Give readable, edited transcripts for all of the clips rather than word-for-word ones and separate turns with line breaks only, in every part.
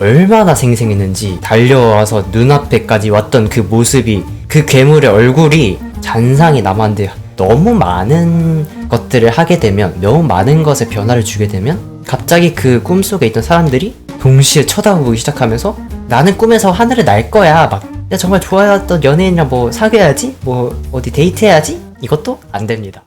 얼마나 생생했는지 달려와서 눈앞에까지 왔던 그 모습이, 그 괴물의 얼굴이 잔상이 남았는데, 너무 많은 것들을 하게 되면, 너무 많은 것에 변화를 주게 되면 갑자기 그 꿈속에 있던 사람들이 동시에 쳐다보기 시작하면서 나는 꿈에서 하늘을 날 거야, 막 야 정말 좋아했던 연예인이랑 뭐 사귀어야지, 뭐 어디 데이트해야지, 이것도 안 됩니다.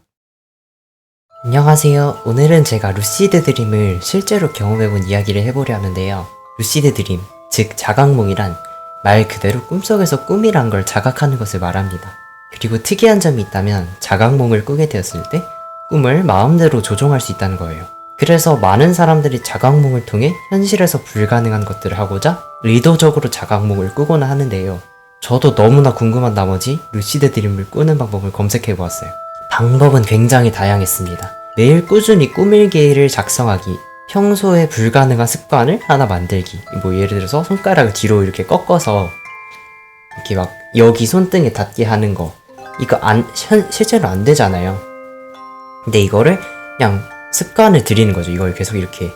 안녕하세요. 오늘은 제가 루시드 드림을 실제로 경험해본 이야기를 해보려 하는데요. 루시드 드림, 즉 자각몽이란 말 그대로 꿈속에서 꿈이란 걸 자각하는 것을 말합니다. 그리고 특이한 점이 있다면 자각몽을 꾸게 되었을 때 꿈을 마음대로 조종할 수 있다는 거예요. 그래서 많은 사람들이 자각몽을 통해 현실에서 불가능한 것들을 하고자 의도적으로 자각몽을 꾸거나 하는데요. 저도 너무나 궁금한 나머지 루시드 드림을 꾸는 방법을 검색해보았어요. 방법은 굉장히 다양했습니다. 매일 꾸준히 꿈일기를 작성하기, 평소에 불가능한 습관을 하나 만들기, 뭐 예를 들어서 손가락을 뒤로 이렇게 꺾어서 이렇게 막 여기 손등에 닿게 하는 거, 이거 실제로 안 되잖아요. 근데 이거를 그냥 습관을 들이는 거죠. 이걸 계속 이렇게.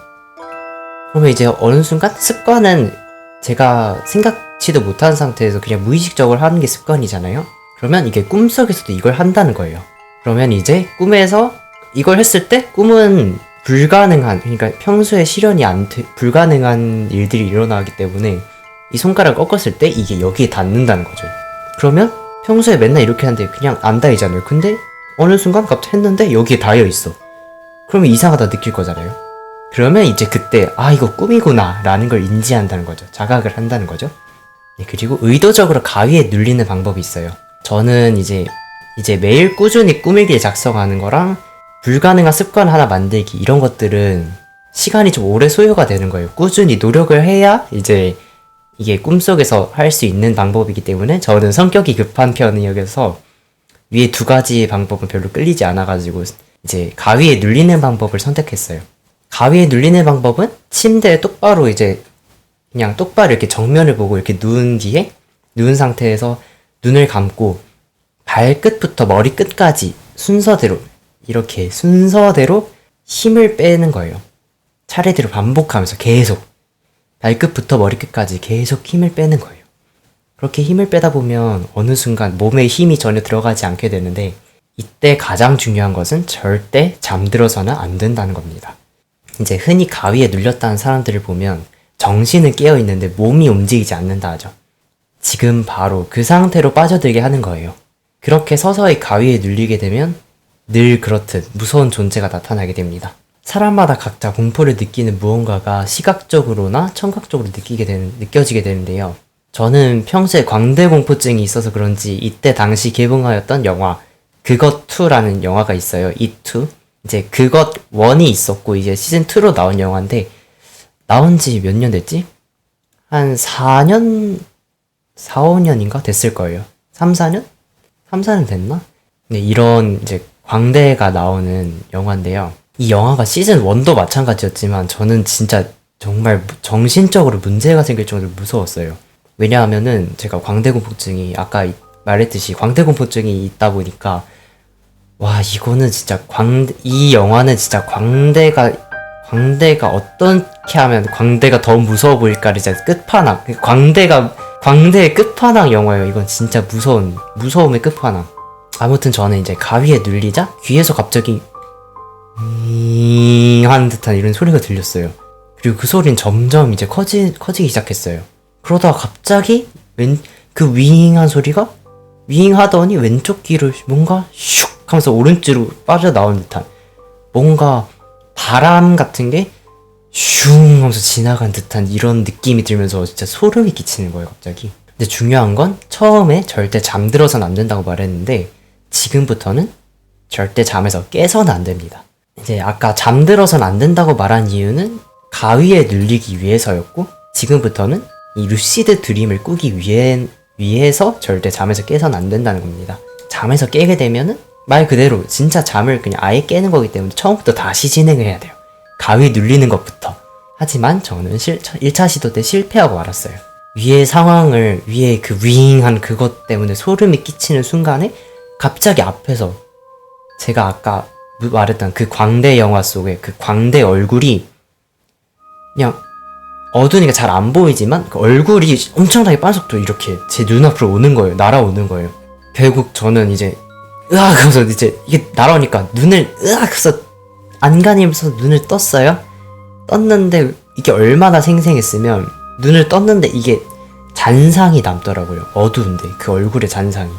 그러면 이제 어느 순간 습관은 제가 생각지도 못한 상태에서 그냥 무의식적으로 하는 게 습관이잖아요. 그러면 이게 꿈속에서도 이걸 한다는 거예요. 그러면 이제 꿈에서 이걸 했을 때 꿈은 불가능한, 그러니까 평소에 실현이 불가능한 일들이 일어나기 때문에 이 손가락을 꺾었을 때 이게 여기에 닿는다는 거죠. 그러면 평소에 맨날 이렇게 하는데 그냥 안 닿이잖아요. 근데 어느 순간 갑자기 했는데 여기에 닿여 있어. 그러면 이상하다 느낄 거잖아요. 그러면 이제 그때 이거 꿈이구나 라는 걸 인지한다는 거죠. 자각을 한다는 거죠. 네, 그리고 의도적으로 가위에 눌리는 방법이 있어요. 저는 이제 매일 꾸준히 꿈일기를 작성하는 거랑 불가능한 습관 하나 만들기, 이런 것들은 시간이 좀 오래 소요가 되는 거예요. 꾸준히 노력을 해야 이제 이게 꿈속에서 할 수 있는 방법이기 때문에 저는 성격이 급한 편이어서 위에 두 가지의 방법은 별로 끌리지 않아가지고 이제 가위에 눌리는 방법을 선택했어요. 가위에 눌리는 방법은 침대에 똑바로 그냥 똑바로 이렇게 정면을 보고 이렇게 누운 뒤에, 누운 상태에서 눈을 감고 발끝부터 머리끝까지 순서대로 힘을 빼는 거예요. 차례대로 반복하면서 계속 발끝부터 머리끝까지 계속 힘을 빼는 거예요. 그렇게 힘을 빼다 보면 어느 순간 몸에 힘이 전혀 들어가지 않게 되는데, 이때 가장 중요한 것은 절대 잠들어서는 안 된다는 겁니다. 이제 흔히 가위에 눌렸다는 사람들을 보면 정신은 깨어있는데 몸이 움직이지 않는다 하죠. 지금 바로 그 상태로 빠져들게 하는 거예요. 그렇게 서서히 가위에 눌리게 되면 늘 그렇듯 무서운 존재가 나타나게 됩니다. 사람마다 각자 공포를 느끼는 무언가가 시각적으로나 청각적으로 느껴지게 되는데요. 저는 평소에 광대공포증이 있어서 그런지 이때 당시 개봉하였던 영화 그것2라는 영화가 있어요. 이2. 이제 그것 1이 있었고 이제 시즌 2로 나온 영화인데, 나온 지 몇 년 됐지? 한 4년? 4, 5년인가 됐을 거예요. 3, 4년? 3, 4년 됐나? 네, 이런 이제 광대가 나오는 영화인데요. 이 영화가 시즌 1도 마찬가지였지만 저는 진짜 정말 정신적으로 문제가 생길 정도로 무서웠어요. 왜냐하면은 제가 광대공포증이, 아까 말했듯이 광대공포증이 있다 보니까, 이거는 진짜 이 영화는 진짜 광대가 어떻게 하면 광대가 더 무서워 보일까를 진짜 끝판왕, 광대의 끝판왕 영화예요. 이건 진짜 무서움의 끝판왕. 아무튼 저는 이제 가위에 눌리자 귀에서 갑자기 하는 듯한 이런 소리가 들렸어요. 그리고 그 소리는 점점 이제 커지기 시작했어요. 그러다가 갑자기 그 윙한 소리가 윙하더니 왼쪽 귀로 뭔가 슉 하면서 오른쪽으로 빠져나온 듯한, 뭔가 바람 같은 게 슝 하면서 지나간 듯한 이런 느낌이 들면서 진짜 소름이 끼치는 거예요, 갑자기. 근데 중요한 건 처음에 절대 잠들어서는 안 된다고 말했는데, 지금부터는 절대 잠에서 깨서는 안 됩니다. 이제 아까 잠들어서는 안 된다고 말한 이유는 가위에 눌리기 위해서였고, 지금부터는 이 루시드 드림을 꾸기 위해서 절대 잠에서 깨서는 안 된다는 겁니다. 잠에서 깨게 되면은 말 그대로 진짜 잠을 그냥 아예 깨는 거기 때문에 처음부터 다시 진행을 해야 돼요. 가위 눌리는 것부터. 하지만 저는 1차 시도 때 실패하고 말았어요. 위에 그 윙한 그것 때문에 소름이 끼치는 순간에 갑자기 앞에서 제가 아까 말했던 그 광대 영화 속의 그 광대 얼굴이 그냥 어두우니까 잘 안 보이지만 그 얼굴이 엄청나게 빠른 속도로 이렇게 제 눈앞으로 오는 거예요. 날아오는 거예요. 결국 저는 이제 으악 하면서 이제 이게 날아오니까 눈을 으악 해서 안간힘에서 눈을 떴어요. 떴는데 이게 얼마나 생생했으면 눈을 떴는데 이게 잔상이 남더라고요. 어두운데 그 얼굴의 잔상이.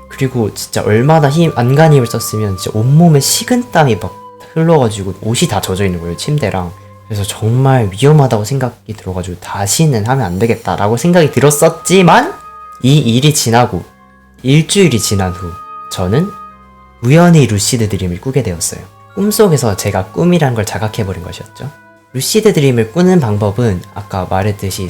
그리고 진짜 얼마나 안간힘을 썼으면 진짜 온몸에 식은땀이 막 흘러가지고 옷이 다 젖어 있는 거예요. 침대랑. 그래서 정말 위험하다고 생각이 들어가지고 다시는 하면 안 되겠다라고 생각이 들었었지만 이 일이 지나고 일주일이 지난 후 저는 우연히 루시드 드림을 꾸게 되었어요. 꿈속에서 제가 꿈이란 걸 자각해버린 것이었죠. 루시드 드림을 꾸는 방법은 아까 말했듯이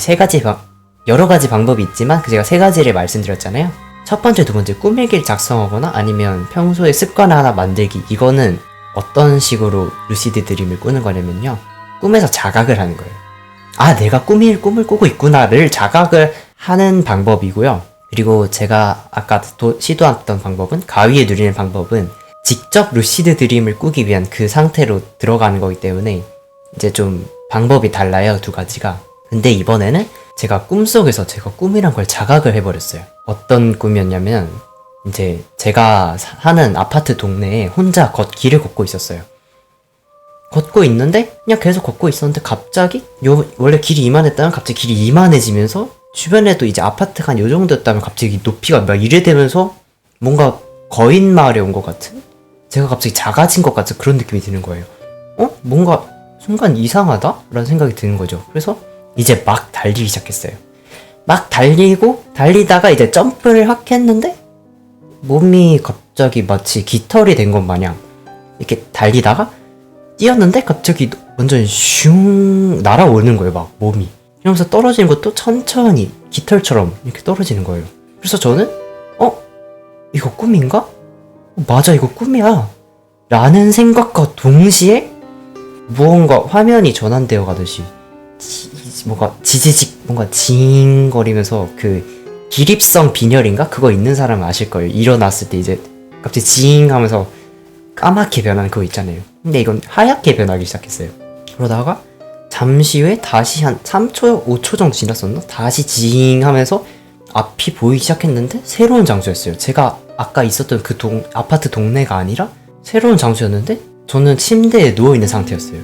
여러 가지 방법이 있지만 제가 세 가지를 말씀드렸잖아요. 첫 번째, 두 번째 꿈일기를 작성하거나 아니면 평소에 습관 하나 만들기. 이거는 어떤 식으로 루시드 드림을 꾸는 거냐면요. 꿈에서 자각을 하는 거예요. 아, 내가 꿈을 꾸고 있구나를 자각을 하는 방법이고요. 그리고 제가 아까 시도했던 방법은, 가위에 누리는 방법은 직접 루시드 드림을 꾸기 위한 그 상태로 들어가는 거기 때문에 이제 좀 방법이 달라요, 두 가지가. 근데 이번에는 제가 꿈속에서 제가 꿈이란 걸 자각을 해버렸어요. 어떤 꿈이었냐면 이제 제가 사는 아파트 동네에 혼자 길을 걷고 있었어요. 걷고 있는데 그냥 계속 걷고 있었는데 갑자기 원래 길이 이만했다면 갑자기 길이 이만해지면서 주변에도 이제 아파트가 한 요 정도였다면 갑자기 높이가 막 이래 되면서 뭔가 거인 마을에 온 것 같은? 제가 갑자기 작아진 것 같은 그런 느낌이 드는 거예요. 뭔가 순간 이상하다? 라는 생각이 드는 거죠. 그래서 이제 막 달리기 시작했어요. 막 달리다가 이제 점프를 확 했는데 몸이 갑자기 마치 깃털이 된 것 마냥 이렇게 달리다가 뛰었는데 갑자기 완전 슝 날아오는 거예요. 막 몸이. 이러면서 떨어지는 것도 천천히 깃털처럼 이렇게 떨어지는 거예요. 그래서 저는 이거 꿈인가? 맞아, 이거 꿈이야 라는 생각과 동시에 무언가 화면이 전환되어 가듯이 뭔가 지지직 뭔가 징거리면서 그 기립성 빈혈인가? 그거 있는 사람은 아실 거예요. 일어났을 때 이제 갑자기 징 하면서 까맣게 변하는 그거 있잖아요. 근데 이건 하얗게 변하기 시작했어요. 그러다가 잠시 후에 다시 한 3초, 5초 정도 지났었나? 다시 징 하면서 앞이 보이기 시작했는데 새로운 장소였어요. 제가 아까 있었던 그 아파트 동네가 아니라 새로운 장소였는데 저는 침대에 누워있는 상태였어요.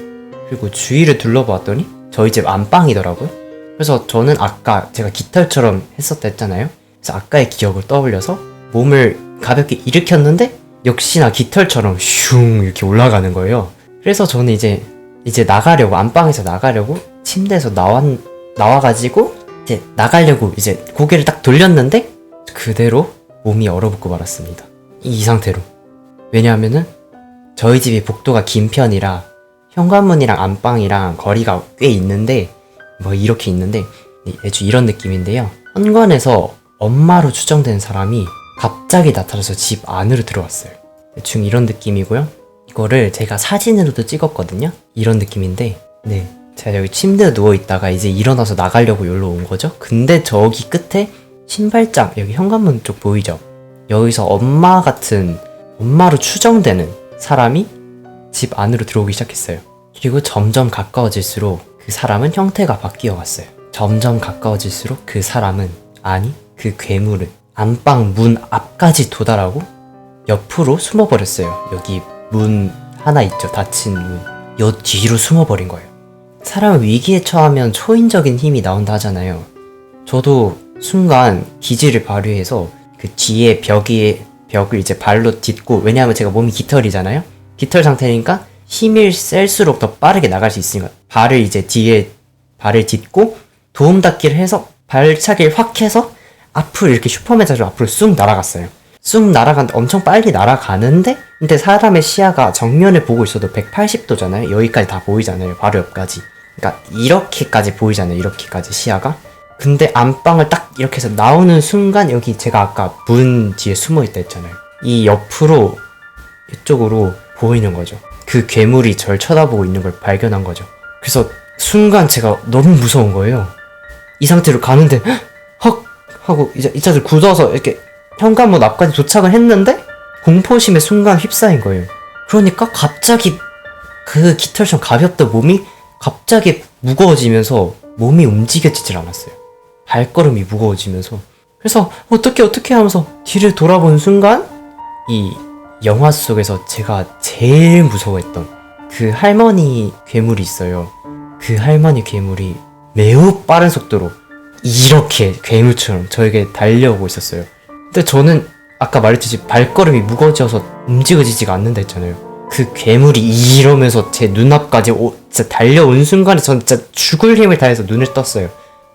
그리고 주위를 둘러보았더니 저희 집 안방이더라고요. 그래서 저는 아까 제가 깃털처럼 했었다 했잖아요. 그래서 아까의 기억을 떠올려서 몸을 가볍게 일으켰는데 역시나 깃털처럼 슝 이렇게 올라가는 거예요. 그래서 저는 이제 나가려고, 안방에서 나가려고 침대에서 나와가지고 이제 나가려고 이제 고개를 딱 돌렸는데 그대로 몸이 얼어붙고 말았습니다. 이 상태로. 왜냐하면은 저희 집이 복도가 긴 편이라 현관문이랑 안방이랑 거리가 꽤 있는데 뭐 이렇게 있는데 애주 이런 느낌인데요. 현관에서 엄마로 추정되는 사람이 갑자기 나타나서 집 안으로 들어왔어요. 대충 이런 느낌이고요. 이거를 제가 사진으로도 찍었거든요. 이런 느낌인데 네, 제가 여기 침대에 누워있다가 이제 일어나서 나가려고 여기로 온 거죠. 근데 저기 끝에 신발장, 여기 현관문 쪽 보이죠? 여기서 엄마로 추정되는 사람이 집 안으로 들어오기 시작했어요. 그리고 점점 가까워질수록 그 사람은 형태가 바뀌어 갔어요. 점점 가까워질수록 그 사람은, 아니 그 괴물은 안방 문 앞까지 도달하고 옆으로 숨어버렸어요. 여기 문 하나 있죠, 닫힌 문. 요 뒤로 숨어버린 거예요. 사람은 위기에 처하면 초인적인 힘이 나온다 하잖아요. 저도 순간 기지를 발휘해서 그 뒤에 벽을 이제 발로 딛고, 왜냐하면 제가 몸이 깃털이잖아요. 깃털 상태니까 힘을 셀수록 더 빠르게 나갈 수 있으니까 발을 이제 뒤에 발을 딛고 도움 닫기를 해서 발차기를 확 해서 앞으로 이렇게 슈퍼맨처럼 앞으로 쑥 날아갔어요. 쑥 날아가는데 엄청 빨리 날아가는데, 근데 사람의 시야가 정면을 보고 있어도 180도잖아요. 여기까지 다 보이잖아요. 바로 옆까지. 그러니까 이렇게까지 보이잖아요. 이렇게까지 시야가. 근데 안방을 딱 이렇게 해서 나오는 순간 여기 제가 아까 문 뒤에 숨어있다 했잖아요. 이 옆으로 이쪽으로 보이는 거죠. 그 괴물이 절 쳐다보고 있는 걸 발견한 거죠. 그래서 순간 제가 너무 무서운 거예요. 이 상태로 가는데 헉 하고 이제 이차들 굳어서 이렇게 현관문 앞까지 도착을 했는데 공포심에 순간 휩싸인 거예요. 그러니까 갑자기 그 깃털처럼 가볍던 몸이 갑자기 무거워지면서 몸이 움직여지질 않았어요. 발걸음이 무거워지면서. 그래서 어떻게 하면서 뒤를 돌아본 순간 이 영화 속에서 제가 제일 무서워했던 그 할머니 괴물이 있어요. 그 할머니 괴물이 매우 빠른 속도로 이렇게 괴물처럼 저에게 달려오고 있었어요. 근데 저는 아까 말했듯이 발걸음이 무거워져서 움직여지지가 않는다 했잖아요. 그 괴물이 이러면서 제 눈앞까지 진짜 달려온 순간에 전 진짜 죽을 힘을 다해서 눈을 떴어요.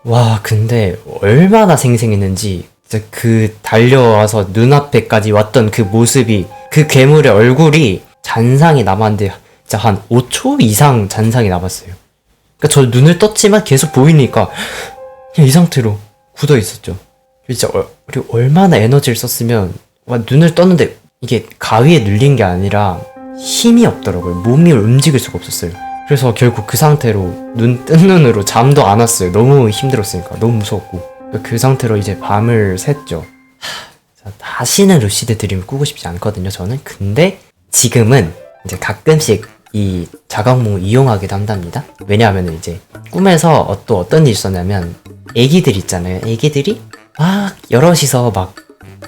와, 근데 얼마나 생생했는지 진짜 그 달려와서 눈앞에까지 왔던 그 모습이, 그 괴물의 얼굴이 잔상이 남았는데 진짜 한 5초 이상 잔상이 남았어요. 그러니까 저 눈을 떴지만 계속 보이니까 그냥 이 상태로 굳어 있었죠. 진짜 그리고 얼마나 에너지를 썼으면 눈을 떴는데 이게 가위에 눌린 게 아니라 힘이 없더라고요. 몸이 움직일 수가 없었어요. 그래서 결국 그 상태로 뜬 눈으로 잠도 안 왔어요. 너무 힘들었으니까. 너무 무서웠고. 그 상태로 이제 밤을 샜죠. 다시는 루시드 드림을 꾸고 싶지 않거든요, 저는. 근데 지금은 이제 가끔씩 이 자각몽을 이용하기도 한답니다. 왜냐하면 이제 꿈에서 또 어떤 일이 있었냐면 애기들 있잖아요. 애기들이 막 여럿이서 막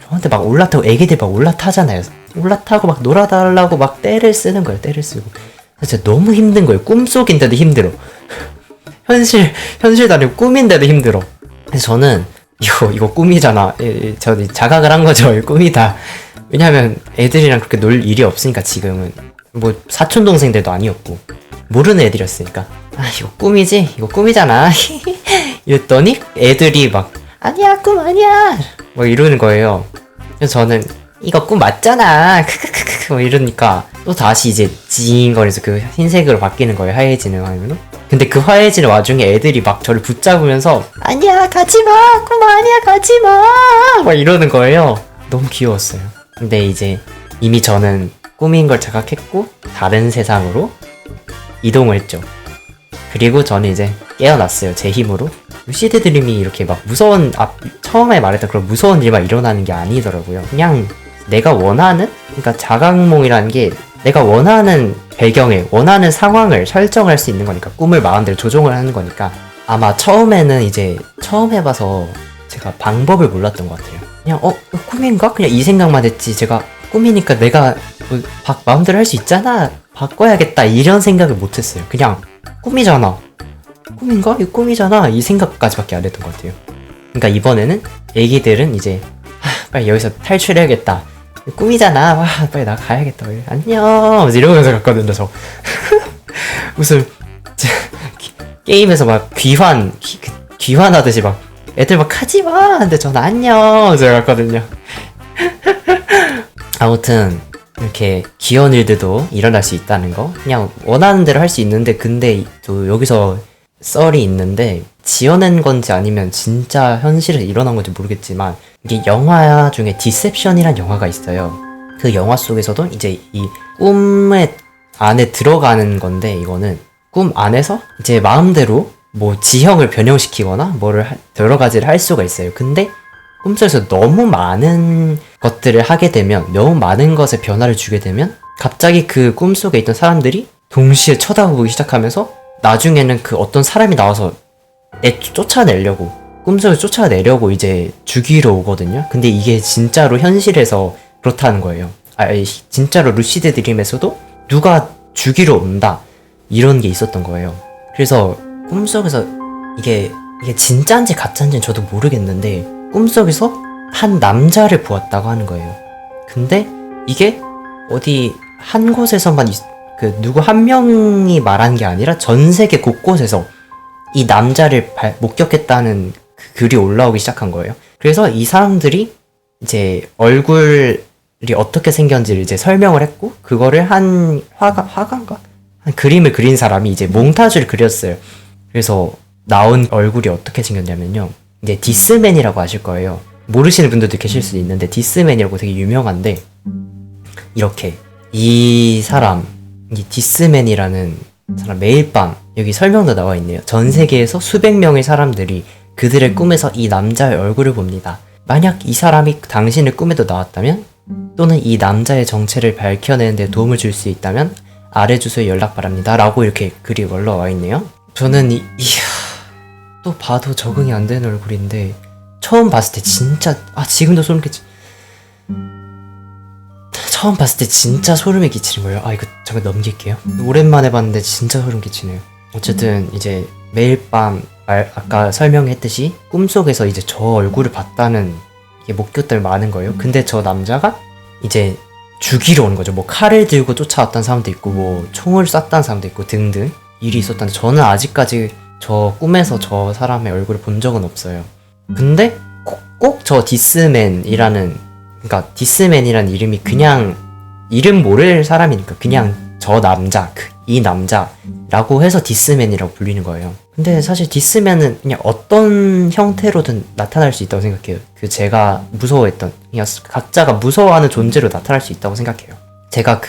저한테 막 올라타고, 애기들 막 올라타잖아요. 올라타고 막 놀아달라고 막 떼를 쓰는 거예요. 떼를 쓰고. 진짜 너무 힘든 거예요. 꿈속인데도 힘들어. 현실도 아니고 꿈인데도 힘들어. 그래서 저는 이거 꿈이잖아. 저 자각을 한 거죠. 꿈이다. 왜냐하면 애들이랑 그렇게 놀 일이 없으니까 지금은. 뭐 사촌 동생들도 아니었고 모르는 애들이었으니까 이거 꿈이지? 이거 꿈이잖아. 이랬더니 애들이 막 아니야, 꿈 아니야 뭐 이러는 거예요. 그래서 저는 이거 꿈 맞잖아 크크크크 뭐 이러니까 또 다시 이제 징거려서 그 흰색으로 바뀌는 거예요. 하얘지는 화면으로. 근데 그 하얘지는 와중에 애들이 막 저를 붙잡으면서 아니야, 가지마, 꿈 아니야, 가지마 막 이러는 거예요. 너무 귀여웠어요. 근데 이제 이미 저는 꿈인 걸 자각했고 다른 세상으로 이동을 했죠. 그리고 저는 이제 깨어났어요. 제 힘으로. 루시드 드림이 이렇게 막 무서운, 처음에 말했던 그런 무서운 일만 일어나는 게 아니더라고요. 그냥 내가 원하는, 그러니까 자각몽이라는 게 내가 원하는 배경에 원하는 상황을 설정할 수 있는 거니까, 꿈을 마음대로 조종을 하는 거니까. 아마 처음에는 이제 처음 해봐서 제가 방법을 몰랐던 것 같아요. 그냥 꿈인가? 그냥 이 생각만 했지. 제가 꿈이니까 내가 마음대로 할 수 있잖아, 바꿔야겠다 이런 생각을 못했어요. 그냥 꿈이잖아, 꿈인가? 이거 꿈이잖아 이 생각까지밖에 안 했던 것 같아요. 그러니까 이번에는 애기들은 이제 빨리 여기서 탈출해야겠다, 꿈이잖아, 와 빨리 나 가야겠다, 안녕 이러면서 갔거든요. 저 무슨 게임에서 막 귀환하듯이 막 애들 막 가지마 근데 저는 안녕 제가 갔거든요. 아무튼 이렇게 귀여운 일들도 일어날 수 있다는 거, 그냥 원하는 대로 할 수 있는데, 근데 또 여기서 썰이 있는데 지어낸 건지 아니면 진짜 현실에 일어난 건지 모르겠지만, 이게 영화 중에 디셉션이란 영화가 있어요. 그 영화 속에서도 이제 이 꿈의 안에 들어가는 건데, 이거는 꿈 안에서 이제 마음대로 뭐 지형을 변형시키거나 여러 가지를 할 수가 있어요. 근데 꿈속에서 너무 많은 것들을 하게 되면, 너무 많은 것에 변화를 주게 되면 갑자기 그 꿈속에 있던 사람들이 동시에 쳐다보기 시작하면서 나중에는 그 어떤 사람이 나와서 쫓아내려고, 꿈속에서 쫓아내려고 이제 죽이러 오거든요. 근데 이게 진짜로 현실에서 그렇다는 거예요. 진짜로 루시드 드림에서도 누가 죽이러 온다 이런 게 있었던 거예요. 그래서 꿈속에서 이게 진짜인지 가짜인지는 저도 모르겠는데 꿈속에서 한 남자를 보았다고 하는 거예요. 근데 이게 어디 한 곳에서만 누구 한 명이 말한 게 아니라 전 세계 곳곳에서 이 남자를 목격했다는 그 글이 올라오기 시작한 거예요. 그래서 이 사람들이 이제 얼굴이 어떻게 생겼는지를 이제 설명을 했고, 그거를 한 화가인가? 한 그림을 그린 사람이 이제 몽타주를 그렸어요. 그래서 나온 얼굴이 어떻게 생겼냐면요, 이제 디스맨이라고 아실 거예요. 모르시는 분들도 계실 수도 있는데 디스맨이라고 되게 유명한데, 이렇게 이 디스맨이라는 사람 매일 밤, 여기 설명도 나와 있네요. 전 세계에서 수백 명의 사람들이 그들의 꿈에서 이 남자의 얼굴을 봅니다. 만약 이 사람이 당신의 꿈에도 나왔다면, 또는 이 남자의 정체를 밝혀내는 데 도움을 줄 수 있다면 아래 주소에 연락 바랍니다 라고 이렇게 글이 올라와 있네요. 저는 또 봐도 적응이 안 되는 얼굴인데 처음 봤을 때 진짜 지금도 소름 끼치. 처음 봤을 때 진짜 소름이 끼치는 거예요. 이거 잠깐 넘길게요. 오랜만에 봤는데 진짜 소름 끼치네요. 어쨌든 이제 매일 밤 아까 설명했듯이 꿈속에서 이제 저 얼굴을 봤다는 이게 목격들 많은 거예요. 근데 저 남자가 이제 죽이러 오는 거죠. 뭐 칼을 들고 쫓아왔던 사람도 있고 뭐 총을 쐈다는 사람도 있고 등등 일이 있었다는데 저는 아직까지 저 꿈에서 저 사람의 얼굴을 본 적은 없어요. 근데 꼭 저 디스맨이라는, 그러니까 디스맨이라는 이름이 그냥 이름 모를 사람이니까 그냥 저 남자, 이 남자라고 해서 디스맨이라고 불리는 거예요. 근데 사실 디스맨은 그냥 어떤 형태로든 나타날 수 있다고 생각해요. 제가 무서워했던, 그냥 각자가 무서워하는 존재로 나타날 수 있다고 생각해요. 제가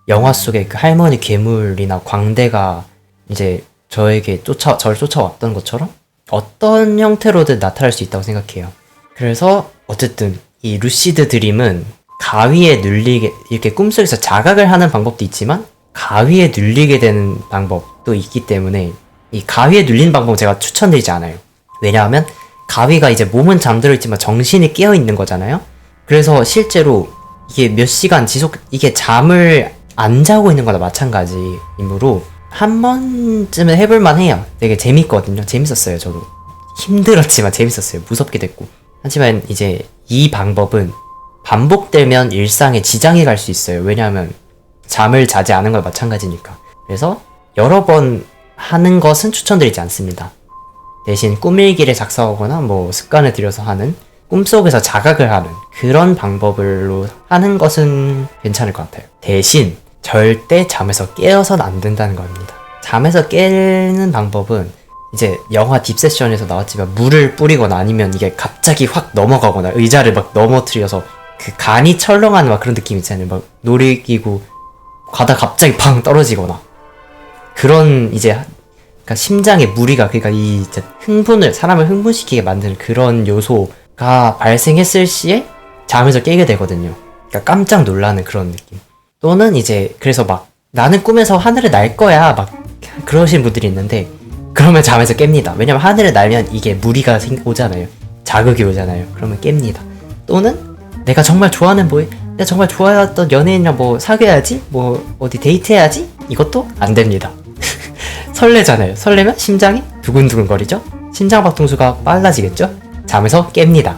영화 속에 그 할머니 괴물이나 광대가 이제 저를 쫓아왔던 것처럼 어떤 형태로든 나타날 수 있다고 생각해요. 그래서 어쨌든 이 루시드 드림은 가위에 눌리게, 이렇게 꿈속에서 자각을 하는 방법도 있지만 가위에 눌리게 되는 방법도 있기 때문에 이 가위에 눌리는 방법은 제가 추천드리지 않아요. 왜냐하면 가위가 이제 몸은 잠들어 있지만 정신이 깨어 있는 거잖아요. 그래서 실제로 이게 몇 시간 이게 잠을 안 자고 있는 거나 마찬가지이므로 한 번쯤은 해볼만 해요. 되게 재밌거든요. 재밌었어요. 저도 힘들었지만 재밌었어요. 무섭기도 했고. 하지만 이제 이 방법은 반복되면 일상에 지장이 갈 수 있어요. 왜냐하면 잠을 자지 않은 건 마찬가지니까. 그래서 여러 번 하는 것은 추천드리지 않습니다. 대신 꿈일기를 작성하거나 뭐 습관을 들여서 하는, 꿈속에서 자각을 하는 그런 방법으로 하는 것은 괜찮을 것 같아요. 대신 절대 잠에서 깨어서는 안 된다는 겁니다. 잠에서 깨는 방법은 이제 영화 딥세션에서 나왔지만 물을 뿌리거나 아니면 이게 갑자기 확 넘어가거나 의자를 막 넘어뜨려서 그 간이 철렁하는 막 그런 느낌 있잖아요. 막 놀이기구 가다 갑자기 팡 떨어지거나 그런 이제 그러니까 심장에 무리가, 그러니까 이 사람을 흥분시키게 만드는 그런 요소가 발생했을 시에 잠에서 깨게 되거든요. 그러니까 깜짝 놀라는 그런 느낌. 또는 이제 그래서 막 나는 꿈에서 하늘을 날 거야 막 그러신 분들이 있는데 그러면 잠에서 깹니다. 왜냐면 하늘을 날면 이게 무리가 오잖아요. 자극이 오잖아요. 그러면 깹니다. 또는 내가 정말 좋아했던 연예인이랑 뭐 사귀어야지, 뭐 어디 데이트해야지, 이것도 안 됩니다. 설레잖아요. 설레면 심장이 두근두근 거리죠. 심장박동수가 빨라지겠죠. 잠에서 깹니다.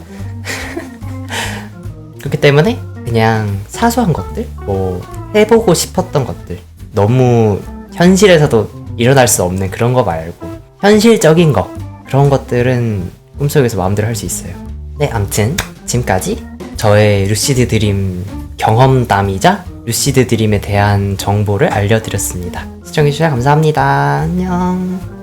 그렇기 때문에 그냥 사소한 것들, 뭐 해보고 싶었던 것들, 너무 현실에서도 일어날 수 없는 그런 거 말고 현실적인 거, 그런 것들은 꿈속에서 마음대로 할 수 있어요. 네, 암튼 지금까지 저의 루시드 드림 경험담이자 루시드 드림에 대한 정보를 알려드렸습니다. 시청해주셔서 감사합니다. 안녕.